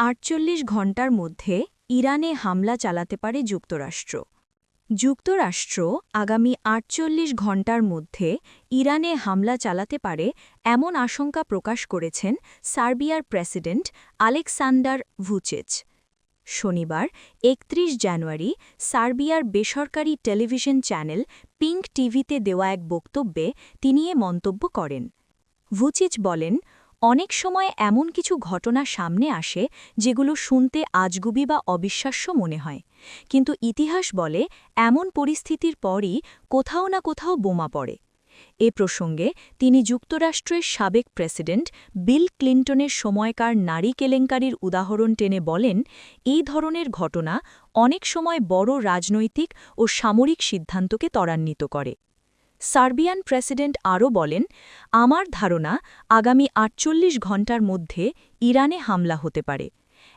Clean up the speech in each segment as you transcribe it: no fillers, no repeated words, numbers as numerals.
৪৮ ঘণ্টার মধ্যে ইরানে হামলা চালাতে পারে যুক্তরাষ্ট্র। যুক্তরাষ্ট্র আগামী ৪৮ ঘণ্টার মধ্যে ইরানে হামলা চালাতে পারে এমন আশঙ্কা প্রকাশ করেছেন সার্বিয়ার প্রেসিডেন্ট আলেকসান্ডার ভুচিচ। শনিবার ৩১ জানুয়ারি সার্বিয়ার বেসরকারি টেলিভিশন চ্যানেল পিঙ্ক টিভিতে দেওয়া এক বক্তব্যে তিনি এ মন্তব্য করেন। ভুচিচ বলেন, অনেক সময় এমন কিছু ঘটনা সামনে আসে যেগুলো শুনতে আজগুবি বা অবিশ্বাস্য মনে হয়, কিন্তু ইতিহাস বলে এমন পরিস্থিতির পরই কোথাও না কোথাও বোমা পড়ে। এ প্রসঙ্গে তিনি যুক্তরাষ্ট্রের সাবেক প্রেসিডেন্ট বিল ক্লিন্টনের সময়কার নারী কেলেঙ্কারির উদাহরণ টেনে বলেন, এই ধরনের ঘটনা অনেক সময় বড় রাজনৈতিক ও সামরিক সিদ্ধান্তকে ত্বরান্বিত করে। সার্বিয়ান প্রেসিডেন্ট আরও বলেন, আমার ধারণা আগামী ৪৮ ঘণ্টার মধ্যে ইরানে হামলা হতে পারে।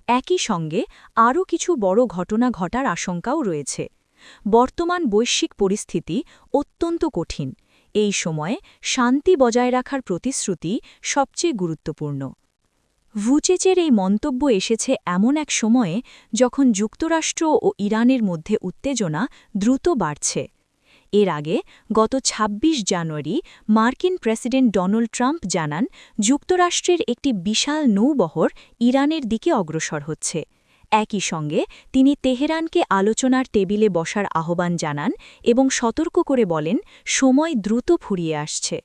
একই সঙ্গে আরও কিছু বড় ঘটনা ঘটার আশঙ্কাও রয়েছে। বর্তমান বৈশ্বিক পরিস্থিতি অত্যন্ত কঠিন। এই সময়ে শান্তি বজায় রাখার প্রতিশ্রুতি সবচেয়ে গুরুত্বপূর্ণ। ভুচিচের এই মন্তব্য এসেছে এমন এক সময়ে যখন যুক্তরাষ্ট্র ও ইরানের মধ্যে উত্তেজনা দ্রুত বাড়ছে। এর আগে গত ২৬ জানুয়ারি মার্কিন প্রেসিডেন্ট ডোনাল্ড ট্রাম্প জানান, যুক্তরাষ্ট্রের একটি বিশাল নৌবহর ইরানের দিকে অগ্রসর হচ্ছে। একই সঙ্গে তিনি তেহরানকে আলোচনার টেবিলে বসার আহ্বান জানান এবং সতর্ক করে বলেন, সময় দ্রুত ফুরিয়ে আসছে।